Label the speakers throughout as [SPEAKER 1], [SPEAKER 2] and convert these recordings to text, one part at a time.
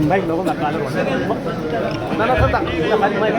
[SPEAKER 1] Baik, luego me acabo. No, no, falta. Ya vale, mai. No,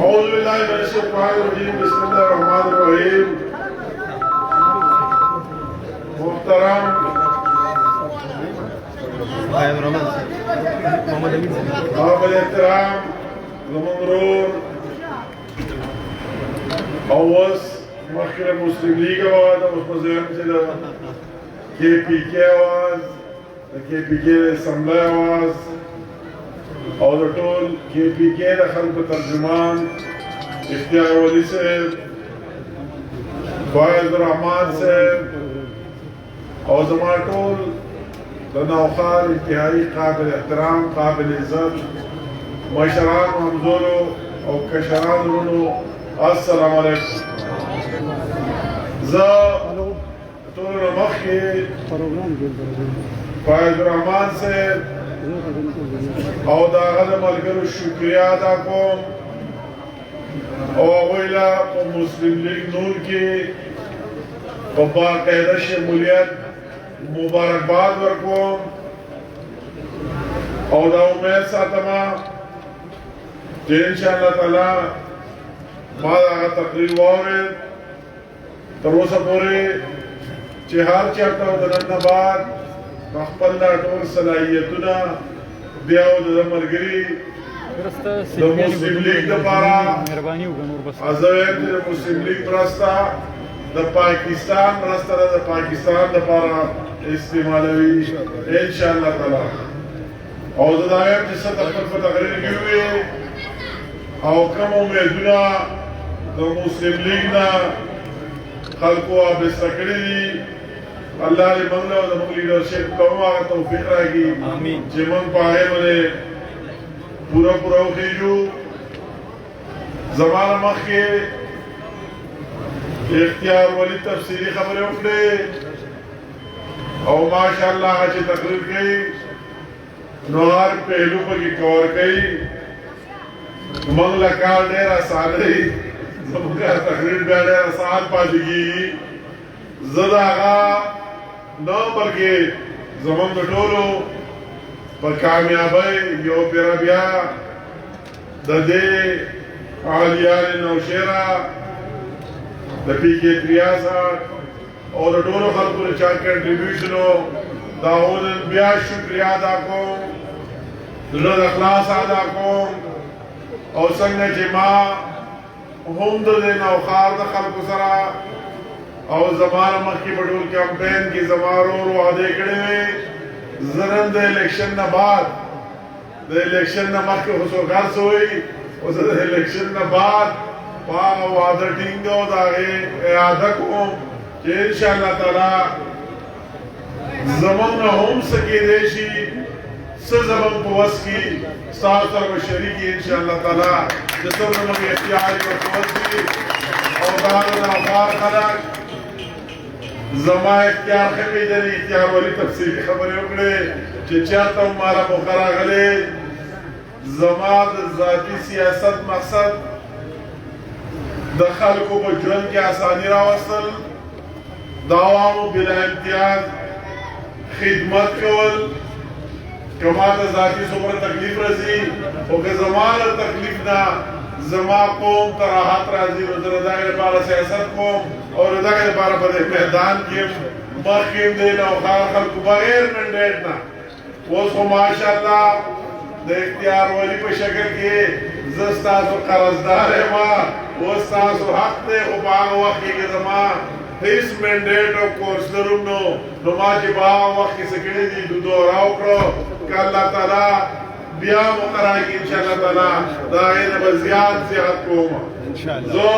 [SPEAKER 2] أعوذ بالله من الشيطان الرجيم بسم الله الرحمن الرحيم محترم قابل احترام زمندرور اوس مخکره مسلم لیگ آواز اوس مزیم چې د کے پی کے آواز د کے پی کے اسمبلی آواز او د ټول کے پی کے د خلکو ترجمان اختیار ولی صاحب فائز الرحمان صاحب او زما ټول د نوخار انتهایی قابل احترام قابل عزت مشران همزولو او کشران ورونو السلام علیکم زه ټول مخکې فائز الرحمان صاحب او د هغه د ملګرو شکریا ادا کوم او هغوی له په مسلم لیگ نور کې په باقاعده شمولیت مبارکباد ورکوم او دا امید ساتم چې انشاءالله تعالی ما دا هغه تقریر واورید تر اوسه پورې چې هر چېرته د نن نه بعد خپل دا ټول صلاحیتونه بیا د ملګري د مسلم لیگ دپاره زه وایم چې د مسلم لیگ مرسته د پاکستان مرسته ده د پاکستان دپاره استعمالوي انشاءالله تعالی او زه دا وایم چې څه د خپل په تقریر کې وویې او کوم امیدونه د مسلم لیگ نه خلکو وابسته کړي دي الله دې موږ له زموږ لیډرشپ کوم هغه توفیق راکړي چې موږ په هغې باندې پوره وخېږو زما نه مخکې اختیار ولی تفصیلي خبرې وکړې او ماشاءالله هغه چې تقریر کوي نو هر پهلو پکې کور کوي موږ له کار ډېر اسان دی زموږ تقریر بیا ډېر اسان پاتې کېږي زه د هغه نه بلکې زموږ د ټولو په کامیابۍ یو پیره بیا د دې عالیان نوشیره د پی کے تریاسا او د ټولو خلکو د چا کنټریبیوشن و د هغو نن بیا شکریا ادا کوم زړه د اخلاص ادا کوم او څنګه چې ما هم د دې نوخار د خلکو سره او زما نه مخکې په ټول کمپین کې زما ورور وعدې کړې وې زه نن د الیکشن نه بعد د الیکشن نه مخکې خو څوک هر څه وایي خو زه د الیکشن نه بعد په هغه وعده ټینګه او د هغې اعاده کوم چې انشاءالله تعالی زموږ نه هم څه کېدی شي څه زموږ په وس کې ستاسو سره به شریک یي انشاءالله تعالی چې څه زموږ اختیار یې ورته وشي او دا د نوخار خلک زما اختیار ښه پېژني اختیار ولي تفصیلي خبرې وکړې چې چېرته هم ماله موقع راغلې زما د ذاتي سیاست مقصد د خلکو په ژوند کې اساني راوستل د عوامو بلا امتیاز خدمت کول که ما ته ذاتي څومره تکلیف راځي خو که زما له تکلیف نه زما قوم ته راحت راځي نو زه د هغې لپاره سیاست کوم او د هغې لپاره په دې میدان کې مخکې یم دی نوخار خلکو بغیر منډیټ نه اوس خو ماشاءالله د اختیار ولي په شکل کې زه ستاسو قرضدار یم اوس ستاسو حق دی خو په هغه وخت کې که زما هیڅ منډیټ او کونسلر هم نو ما چې په هغه وخت کې څه کړي دي دوره وکړو که الله تعالی بیا موقع راکړي انشاءالله تعالی د هغې نه به زیات کوم زه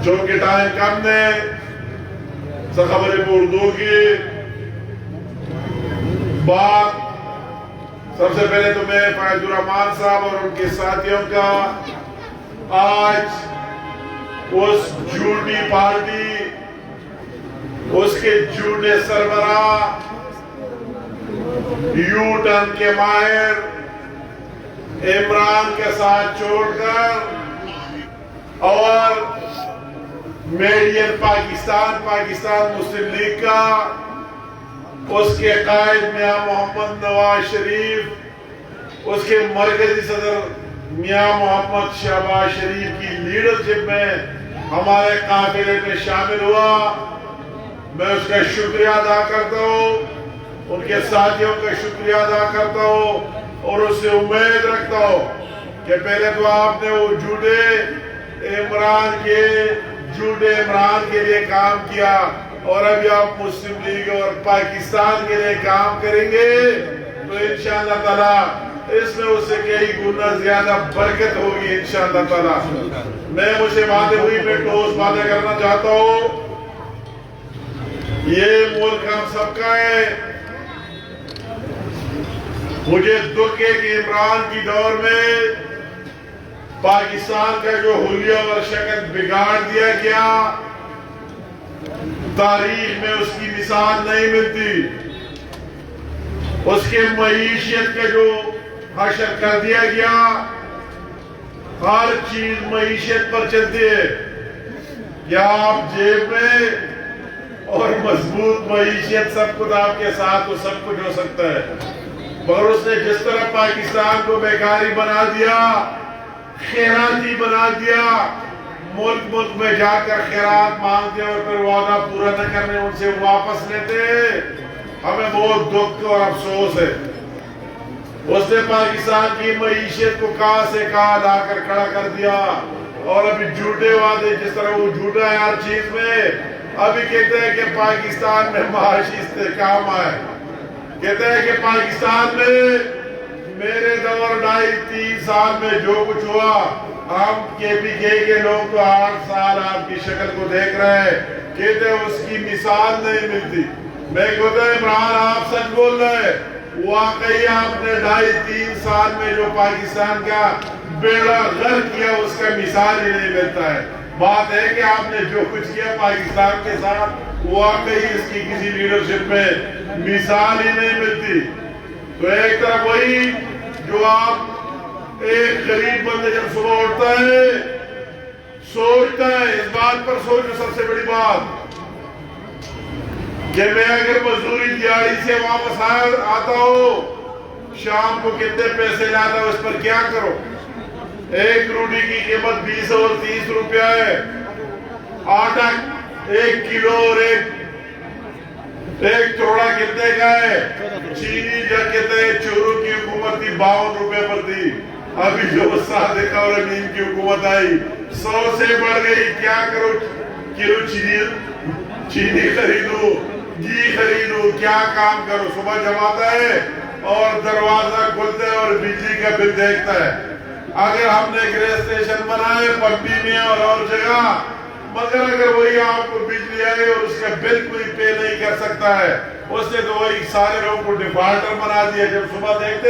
[SPEAKER 2] چونکہ ٹائم کم دے سب خبریں په اردو کی بات سب سے پہلے تو میں فائز الرحمان صاحب اور ان کے ساتھیوں کا آج اس جھوٹی پارٹی اس کے جھوٹے سربراہ، یو ٹرن کے ماہر عمران کے ساتھ چھوڑ کر اور میڈین پاکستان مسلم لیگ کا اس کے قائد میاں محمد نواز شریف، اس کے مرکزی صدر میاں محمد شہباز شریف کی لیڈرشپ میں ہمارے قافلے میں شامل ہوا۔ میں اس کا شکریہ ادا کرتا ہوں، ان کے ساتھیوں کا شکریہ ادا کرتا ہوں اور اس سے امید رکھتا ہوں کہ پہلے تو آپ نے وہ جھوٹے عمران کے لیے کام کیا اور ابھی آپ مسلم لیگ اور پاکستان کے لیے کام کریں گے تو انشاءاللہ تعالی اس میں اس سے کئی گنا زیادہ برکت ہوگی انشاءاللہ تعالی۔ میں مجھے باتیں ہوئی میں ٹھوس باتیں کرنا چاہتا ہوں۔ یہ ملک ہم سب کا ہے۔ مجھے دکھ ہے کہ عمران کی دور میں پاکستان کا جو حلیہ اور شکل بگاڑ دیا گیا، تاریخ میں اس کی مثال نہیں ملتی۔ اس کے معیشت کا جو حشر کر دیا گیا، ہر چیز معیشت پر چلتی ہے، کیا آپ جیب میں اور مضبوط معیشت سب کچھ آپ کے ساتھ تو سب کچھ ہو سکتا ہے، مگر اس نے جس طرح پاکستان کو بیکاری بنا دیا، خیراتی بنا دیا، ملک میں جا کر خیرات مانگتے اور پھر وعدہ پورا نہ کرنے ان سے واپس لیتے، ہمیں بہت دکھ اور افسوس ہے۔ اس نے پاکستان کی معیشت کو کہاں سے کہاں لا کر کھڑا کر دیا، اور ابھی جھوٹے وعدے جس طرح وہ جھوٹا ہے ہر چیز میں، ابھی کہتے ہیں کہ پاکستان میں معاشی استحکام آئے، کہتے ہیں کہ پاکستان میں میرے دور 2.5-3 سال میں جو کچھ ہوا، ہم KPK کے لوگ تو 8 سال آپ کی شکل کو دیکھ رہے ہیں، کہتے ہیں اس کی مثال نہیں ملتی۔ میں کہتا ہوں عمران آپ سچ بول رہے ہیں، واقعی آپ نے 2.5-3 سال میں جو پاکستان کا بیڑا غرق کیا اس کا مثال ہی نہیں ملتا ہے۔ بات ہے کہ آپ نے جو کچھ کیا پاکستان کے ساتھ، واقعی اس کی کسی لیڈرشپ میں مثال ہی نہیں ملتی۔ تو ایک طرف وہی جو آپ ایک غریب بندے جب صبح اٹھتا ہے سوچتا ہے، اس بات پر سوچو سب سے بڑی بات کہ میں اگر مزدوری دیہڑی سے واپس آتا ہوں، شام کو کتنے پیسے لاتا ہوں، اس پر کیا کرو؟ ایک روٹی کی قیمت 20 اور 30 روپیہ ہے، آٹا 1 کلو اور ایک توڑا کتنے کا ہے؟ چینی جب کہتے ہیں چورو کی حکومت تھی 52 روپے پر تھی، ابھی جو صادقہ اور امین کی حکومت آئی 100 سے بڑھ گئی، کیا کرو؟ کلو چینی خریدو، گھی خریدو، کیا کام کرو؟ صبح جماتا ہے اور دروازہ کھلتا ہے اور بجلی کا بل دیکھتا ہے۔ اگر ہم نے گریس اسٹیشن بنائے پمپی میں اور جگہ، مگر اگر وہی آپ کو بجلی آئے اور اس کا بل کوئی پے نہیں کر سکتا ہے، اس نے تو وہی سارے لوگوں کو ڈیفالٹر بنا دیا۔ جب صبح دیکھتے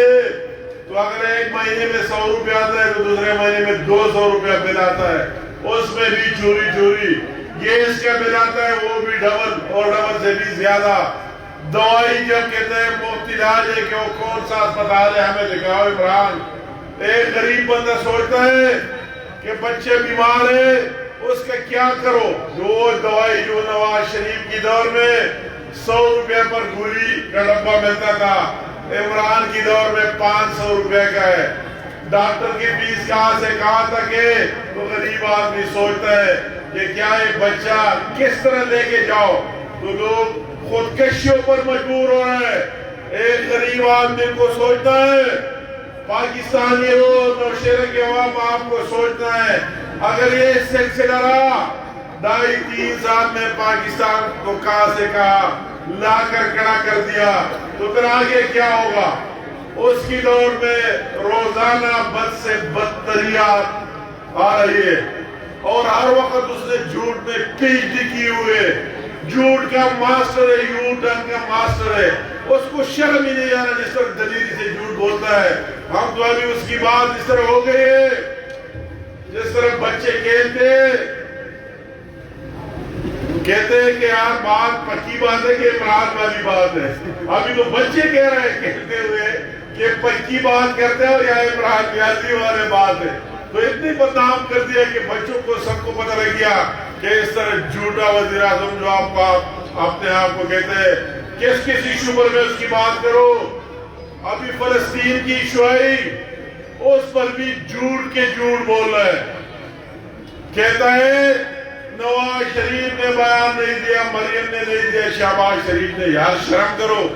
[SPEAKER 2] تو اگر ایک مہینے میں 100 روپے آتا ہے تو دوسرے مہینے میں 200 روپے بل آتا ہے، اس میں بھی چوری۔ گیس کا بل آتا ہے وہ بھی ڈبل اور ڈبل سے بھی زیادہ۔ دوائی جب کہتے ہیں مفت علاج ہے کہ وہ کون سا اسپتال ہے ہمیں دکھاؤ عمران۔ ایک غریب بندہ سوچتا ہے کہ بچے بیمار ہیں، اس کا کیا کرو؟ جو دوائی جو نواز شریف کی دور میں 100 روپے پر گولی کا ڈبہ ملتا تھا، عمران کی دور میں 500 روپے کا ہے۔ ڈاکٹر کی فیس کہاں سے کہاں تک ہے؟ تو غریب آدمی سوچتا ہے کہ کیا ایک بچہ کس طرح لے کے جاؤ؟ تو لوگ خودکشیوں پر مجبور ہو رہے ہیں۔ ایک غریب آدمی کو سوچتا ہے، پاکستانی ہو نوشہرہ کے عوام آپ کو سوچنا ہے، اگر یہ سلسلہ رہا 2.5-3 سال میں پاکستان کو کہاں سے کہاں لا کر کھڑا کر دیا، تو پھر آگے کیا ہوگا؟ اس کی دور میں روزانہ بد سے بدتریات آ رہی ہے اور ہر وقت اس نے جھوٹ میں PhD کی ہوئے، جھوٹ کا ماسٹر ہے، یو ٹرن کا ماسٹر ہے۔ اس کو شرم ہی نہیں آنا جس طرح دلیری سے جھوٹ بولتا ہے۔ ہم تو ابھی اس کی بات اس طرح ہو گئی ہے جس طرح بچے کھیلتے کہتے ہیں کہ یار بات پکی بات ہے کہ عمران والی بات ہے. ابھی تو بچے کہہ رہے ہیں کہتے ہوئے کہ پکی بات کرتے ہیں اور یا عمران نیازی والے بات ہے. تو اتنی بدنام کر دیا کہ بچوں کو سب کو پتہ لگ گیا کہ اس طرح جھوٹا وزیر اعظم جو آپ کا اپنے آپ کو کہتے ہیں کس ایشو پر میں اس کی بات کرو. ابھی فلسطین کی ایشو آئی اس پر بھی جھوٹ کے جھوٹ بول رہا ہے. کہتا ہے نواز شریف نے بیان نہیں دیا, مریم نے نہیں دیا, شہباز شریف نے. یار شرم کرو.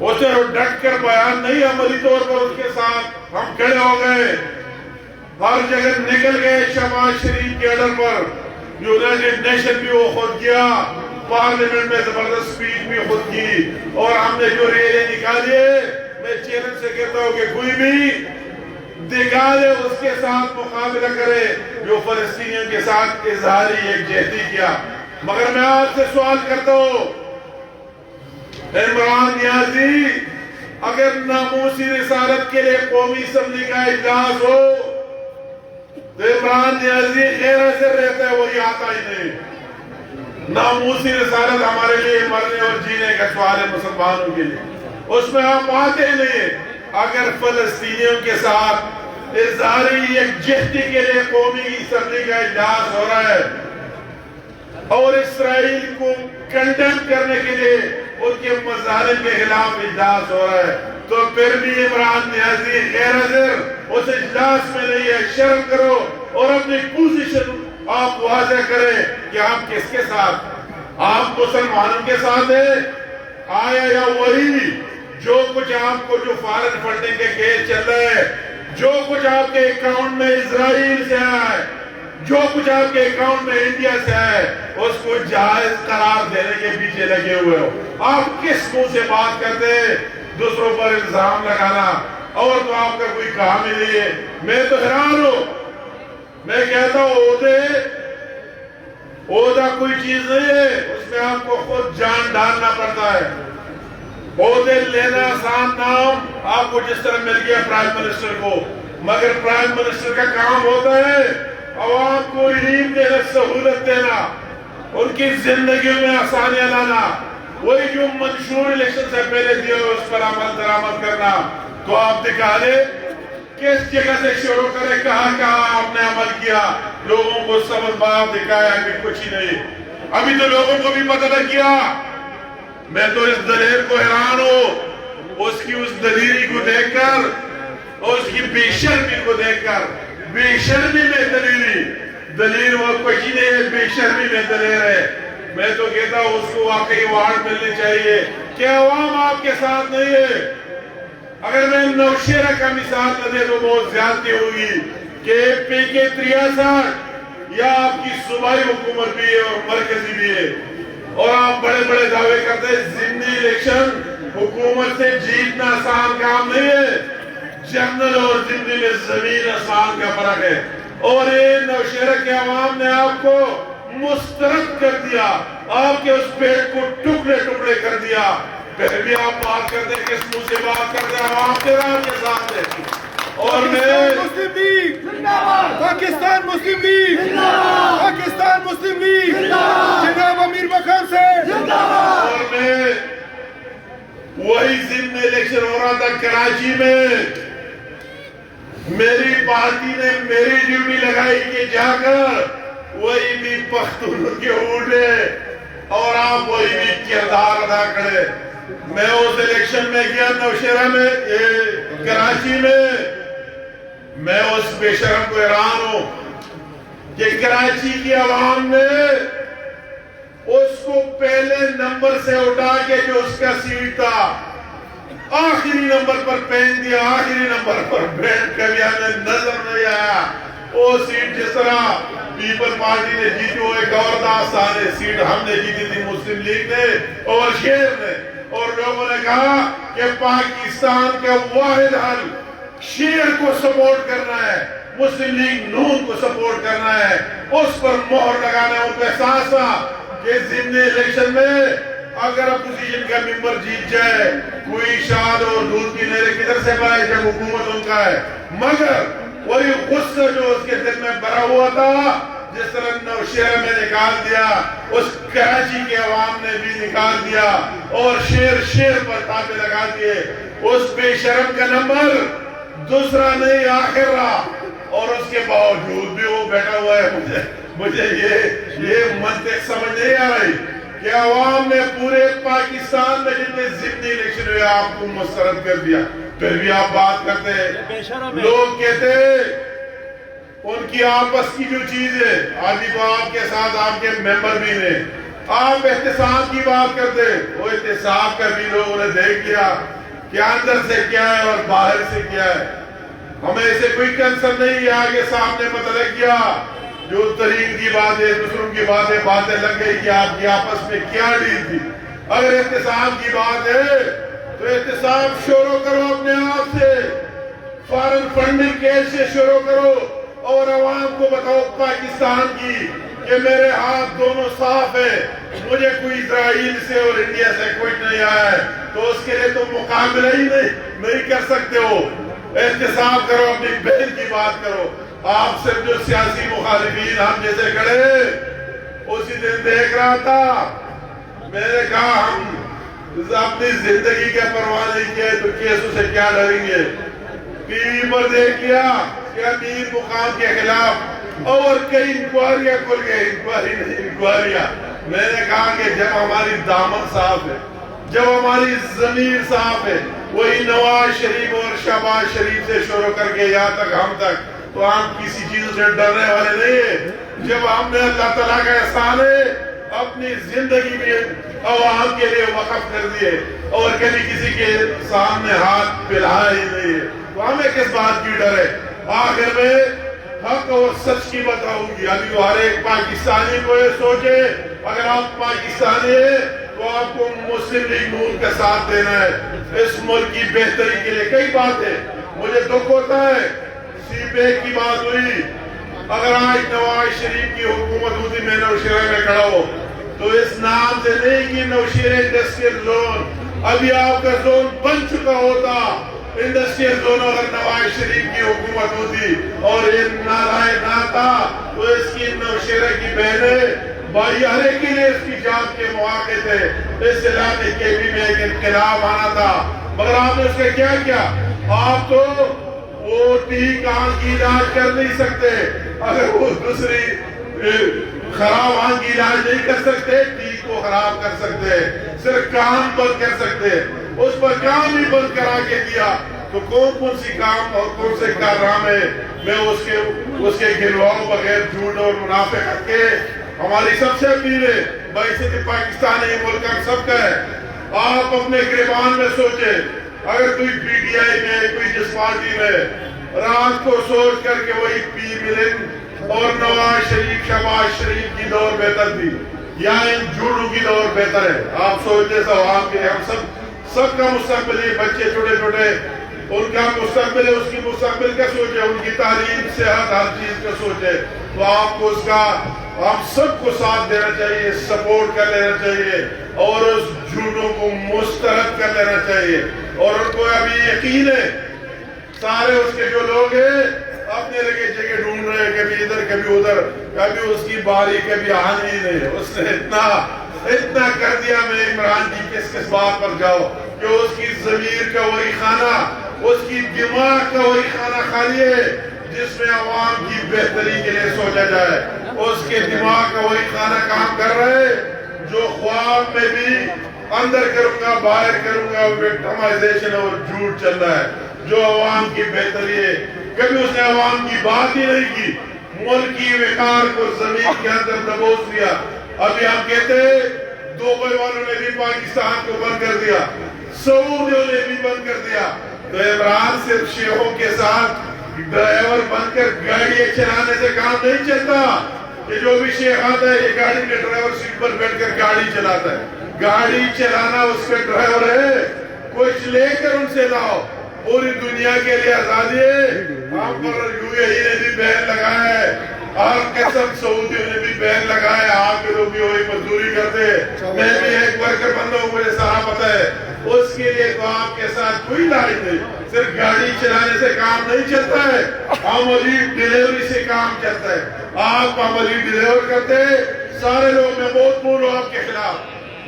[SPEAKER 2] اسے ڈٹ کر بیان نہیں عملی طور پر اس کے ساتھ ہم کھڑے ہو گئے, ہر جگہ نکل گئے شہباز شریف کے آرڈر پر. یونائیٹڈ نیشن بھی وہ خود کیا, پارلیمنٹ میں زبردست سپیچ بھی خود کی, اور ہم نے جو ریلیں نکالی ہے میں چیلنج سے کہتا ہوں کہ کوئی بھی دکھا دے اس کے ساتھ مقابلہ کرے جو فلسطینیوں کے ساتھ اظہاری یکجہتی کیا. مگر میں آپ سے سوال کرتا ہوں عمران نیازی, اگر ناموسی رسالت کے لیے قومی اسمبلی کا اجلاس ہو تو عمران نیازی غیر حاضر رہتا ہے, وہی آتا ہی نہیں. ناموسی رسالت ہمارے لیے مرنے اور جینے کا سوال ہے مسلمانوں کے لیے, اس میں آپ آتے ہی نہیں. اگر فلسطینیوں کے ساتھ اظہاری یکجہتی کے لیے قومی اسمبلی کا اجلاس ہو رہا ہے اور اسرائیل کو کنڈیم کرنے کے لیے ان کے مظالم کے خلاف اجلاس ہو رہا ہے, تو پھر بھی عمران نیازی غیر حاضر اس اجلاس میں نہیں ہے. شرم کرو اور اپنی پوزیشن آپ واضح کریں کہ آپ کس کے ساتھ, آپ مسلمانوں کے ساتھ ہیں آیا یا وہی جو کچھ آپ کو جو فارن فنڈنگ کے کیس چل رہے ہیں, جو کچھ آپ کے اکاؤنٹ میں اسرائیل سے آیا ہے, جو کچھ آپ کے اکاؤنٹ میں انڈیا سے آیا ہے, اس کو جائز قرار دینے کے پیچھے لگے ہوئے ہو. آپ کس منہ سے بات کرتے ہیں دوسروں پر الزام لگانا, اور تو آپ کا کوئی کام ہی نہیں ہے. میں تو حیران ہوں. میں کہتا ہوں عہدہ کوئی چیز نہیں ہے, اس میں آپ کو خود جان ڈالنا پڑتا ہے. عہدے لینا آسان نام آپ کو جس طرح مل گیا پرائم منسٹر کو, مگر پرائم منسٹر کا کام ہوتا ہے عوام کو ریلیف دینا, سہولت دینا, ان کی زندگیوں میں آسانیاں لانا. وہی جو منشور الیکشن سے پہلے دیا اس پر عمل درآمد کرنا. تو آپ دکھا دیں کس جگہ سے شروع کرے, کہاں آپ نے عمل کیا, لوگوں کو سبز باب دکھایا کہ کچھ ہی نہیں. ابھی تو لوگوں کو بھی پتہ لگ گیا. میں تو اس دلیر کو حیران ہوں, اس کی اس دلیری کو دیکھ کر اور اس کی بے شرمی کو دیکھ کر. بے شرمی میں دلیری, دلیر وہ کچھ ہی نہیں ہے, بے شرمی میں دلیر ہے. میں تو کہتا ہوں اس کو واقعی ایوارڈ ملنے چاہیے کہ عوام آپ کے ساتھ نہیں ہے. اگر میں نوشیرہ کا مثال نہ دے تو بہت زیادتی ہوگی کہ پی کے 63 یا آپ کی صوبائی حکومت بھی ہے اور مرکزی بھی ہے, اور آپ بڑے بڑے دعوے کرتے ہیں. ضمنی الیکشن حکومت سے جیتنا آسان کام نہیں ہے. جنرل اور ضمنی میں زمین آسمان کا فرق ہے. اور یہ نوشیرہ کے عوام نے آپ کو مسترد کر دیا, آپ کے اس پیٹ کو ٹکڑے ٹکڑے کر دیا. پھر بھی آپ بات کرتے ہیں, کس منہ سے بات کرتے ہیں, عوام تیرا کے ساتھ ہے. اور میں
[SPEAKER 1] مسلم لیگ پاکستان مسلم لیگ پاکستان مسلم لیگ جناب امیر مقام سے,
[SPEAKER 2] اور میں وہی ضمن الیکشن ہو رہا تھا کراچی میں, میری پارٹی نے میری ڈیوٹی لگائی کہ جا کر وہی بھی پختونوں کے اونٹے اور آپ وہی بھی کردار ادا کرے. میں اس الیکشن میں گیا نوشیرہ میں, کراچی میں. میں اس بے شرم کو حیران ہوں کہ کراچی کی عوام نے اس کو پہلے نمبر سے اٹھا کے جو اس کا سیٹ تھا آخری نمبر پر پہن دیا, آخری نمبر پر بیٹھ کر ہمیں نظر نہیں آیا. وہ سیٹ جس طرح پیپل پارٹی نے جیتی وہ ایک اور داستان ہے, سیٹ ہم نے جیتی تھی مسلم لیگ نے اور شیر نے, اور لوگوں نے کہا کہ پاکستان کا واحد حل شیر کو سپورٹ کرنا ہے, مسلم لیگ نون کو سپورٹ کرنا ہے, اس پر مہر لگانا ہے. ان کو احساس تھا کہ ضمنی الیکشن میں اگر اپوزیشن کا ممبر جیت جائے کوئی شاد اور دودھ کی نہریں کدھر سے بھرائے جب حکومت ان کا ہے. مگر وہی غصہ جو اس کے دل میں بھرا ہوا تھا جس طرح نوشہرہ میں نکال دیا اس کراچی کے عوام نے بھی نکال دیا اور شیر پر تاپے لگا دیے. اس بے شرم کا نمبر دوسرا نہیں آخر رہا اور اس کے باوجود بھی وہ بیٹھا ہوا ہے. مجھے یہ منطق سمجھ نہیں آ رہی کہ عوام نے پورے پاکستان میں جتنے ضمنی الیکشن ہوئے آپ کو مسترد کر دیا, پھر بھی آپ بات کرتے ہیں. لوگ کہتے ان کی آپس کی جو چیز ہے, ابھی تو آپ کے ساتھ آپ کے ممبر بھی نے, آپ احتساب کی بات کرتے, وہ احتساب کا بھی لوگوں نے دیکھ لیا کہ اندر سے کیا ہے اور باہر سے کیا ہے. ہمیں اسے کوئی کنسرن نہیں ہے. آگے صاحب نے مطلع کیا جو ترین کی بات ہے, دوسروں کی باتیں لگ گئی کہ آپ کی آپس میں کیا ڈیل تھی. اگر احتساب کی بات ہے تو احتساب شروع کرو اپنے آپ سے, فارن فنڈنگ کیس سے شروع کرو اور عوام کو بتاؤ پاکستان کی کہ میرے ہاتھ دونوں صاف ہیں, مجھے کوئی اسرائیل سے اور انڈیا سے کوئی نہیں آیا ہے, تو اس کے لیے تم مقابلہ ہی نہیں کر سکتے ہو. احتساب کرو, اپنی بہن کی بات کرو. آپ صرف جو سیاسی مخالفین ہم جیسے کھڑے, اسی دن دیکھ رہا تھا, میں نے کہا ہم اپنی زندگی کا پرواہ نہیں کیا تو کیسوں سے کیا ڈریں گے. ٹی وی پر دیکھ لیا کہ امیر مقام کے خلاف اور کئی انکوائریاں کھل گئی, انکوائریاں. میں نے کہا کہ جب ہماری دامن صاف ہے, جب ہماری ضمیر صاف ہے, وہی نواز شریف اور شہباز شریف سے شروع کر کے یہاں تک ہم تک, تو ہم کسی چیز سے ڈرنے والے نہیں ہیں. جب ہم نے اللہ تعالیٰ کا احسان ہے اپنی زندگی میں عوام کے لیے وقف کر دیے اور کبھی کسی کے سامنے ہاتھ پھیلایا ہی نہیں ہے, تو ہمیں کس بات کی ڈر ہے. آخر میں حق اور سچ کی بتاؤں گی. ابھی وہ ہر ایک پاکستانی کو یہ سوچے, اگر آپ پاکستانی ہیں تو آپ کو مسلم لیگ نون کا ساتھ دینا ہے اس ملک کی بہتری کے لیے. کئی باتیں مجھے دکھ ہوتا ہے, سی پیک کی بات ہوئی, اگر آج نواز شریف کی حکومت ہوتی میں نوشہرہ میں کھڑا ہو تو اس نام سے نہیں کہ نوشہرہ انڈسٹریل زون, ابھی آپ کا زون بن چکا ہوتا انڈسٹریل زون. اگر نواز شریف کی حکومت ہوتی اور یہ نالائے نہ تھا تو اس کی نوشہرہ کی بہنیں بھائی ہر ایک کے لیے اس کی جان کے مواقع تھے. اس علاقے کے بھی میں ایک انقلاب آنا تھا, مگر آپ نے اس کا کیا کیا؟ آپ تو وہ کان کی علاج کر نہیں سکتے, اگر وہ دوسری خراب آنکھ کی علاج نہیں کر سکتے, ٹیک کو خراب کر سکتے, صرف کان بند کر سکتے, اس پر کام ہی بند کرا کے دیا. تو کون سی کام اور کون سے کارنامے میں اس کے گنواؤں بغیر جھوٹ اور منافقت کے. ہماری سب سے اپیل ہے, بحیثیت پاکستان یہ ملک ہم سب کا ہے. آپ اپنے گریبان میں سوچیں, اگر کوئی پی ٹی آئی میں, کوئی جس پارٹی میں, رات کو سوچ کر کے وہی پی ملن اور نواز شریف شہباز شریف کی دور بہتر تھی یا ان جھوٹوں کی دور بہتر ہے. آپ سوچتے عوام کے, ہم سب کا مستقبل ہے, بچے چھوٹے چھوٹے ان کا مستقبل ہے, اس کی مستقبل کا سوچے, ان کی تعلیم صحت ہر چیز کا سوچے. تو آپ کو اس کا ہم سب کو ساتھ دینا چاہیے, سپورٹ کر لینا چاہیے اور اس جھوٹوں کو مسترد کر لینا چاہیے. اور ان کو ابھی یقین ہے سارے اس کے جو لوگ ہیں اپنے لگے جگہ ڈھونڈ رہے ہیں, کبھی ادھر کبھی ادھر, کبھی اس کی باری کبھی آنی ہی نہیں. اس نے اتنا کر دیا, میں عمران کی کس بات پر جاؤ کہ اس کی ضمیر کا وہی خانہ, اس کی دماغ کا وہی خانہ خالی ہے جس میں عوام کی بہتری کے لیے سوچا جائے. اس کے دماغ کا وہی خانہ کام کر رہے جو خواب میں بھی اندر کروں گا باہر کروں گا وکٹمائزیشن اور جھوٹ چل رہا ہے, جو عوام کی بہتری ہے. کبھی اس نے عوام کی بات ہی نہیں کی, ملک کی وقار کو زمین کے اندر دبوچ دیا. ابھی ہم کہتے ہیں دبئی والوں نے بھی پاکستان کو بند کر دیا, سعودیوں نے بھی بند کر دیا. تو عمران صرف شیخوں کے ساتھ ڈرائیور بن کر گاڑی چلانے سے کام نہیں چلتا. یہ جو بھی شیخ آتا ہے یہ گاڑی کے ڈرائیور سیٹ پر بیٹھ کر گاڑی چلاتا ہے. گاڑی چلانا اس کے ڈرائیور ہے, کچھ لے کر ان سے لاؤ. پوری دنیا کے لیے آزادی ہے. ہم پر یو اے ای نے بھی بین لگایا ہے, ہر قسم سعودیوں نے بھی بین لگایا ہے. آپ کے لوگ بھی وہی مزدوری کرتے, میں بھی ایک ورکر بندہ ہوں, مجھے سارا پتہ ہے. اس کے لیے تو آپ کے ساتھ کوئی لڑائی نہیں. صرف گاڑی چلانے سے کام نہیں چلتا ہے, عملی ڈیلیوری سے کام چلتا ہے. آپ عملی ڈیلیور کرتے ہیں. سارے لوگ میں بہت بولوں آپ کے خلاف,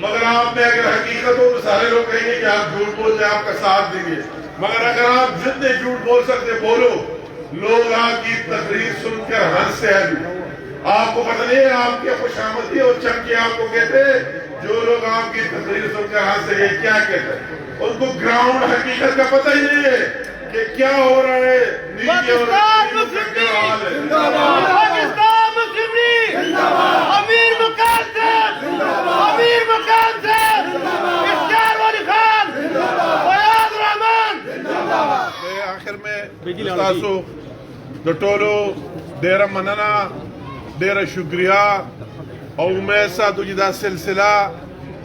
[SPEAKER 2] مگر آپ میں اگر حقیقت ہو تو سارے لوگ کہیں گے کہ آپ جھوٹ بولتے ہیں, آپ کا ساتھ دیں گے. مگر اگر آپ جتنے جھوٹ بول سکتے بولو. لوگ آپ کی تقریر سن کر ہنستے ہیں. آپ کو پتہ نہیں ہے آپ کی خوشامدی اور چمکے آپ کو کہتے ہیں. جو لوگ آپ کی تقریر سن کر ہنستے ہیں کیا کہتے ہیں, ان کو گراؤنڈ حقیقت کا پتہ ہی نہیں ہے کہ کیا ہو رہا ہے. نیچے اور
[SPEAKER 3] پاکستان مسلم لیگ امیر مکان صاحب امیر مکان صاحب اختیار ولی خان فیاض رحمان.
[SPEAKER 2] آخر میں تاسو د ټولو ډیره مننه, ډیره شکریا, او امید ساتو چې دا سلسله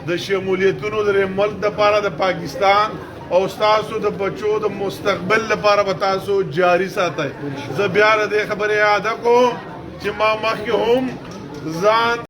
[SPEAKER 2] د شمولیتونو د ملک دپاره د پاکستان او ستاسو د بچو د مستقبل لپاره به تاسو جاری ساتئ. زه بیا د دې خبرې یاده کوم چې ما مخکې هم ځان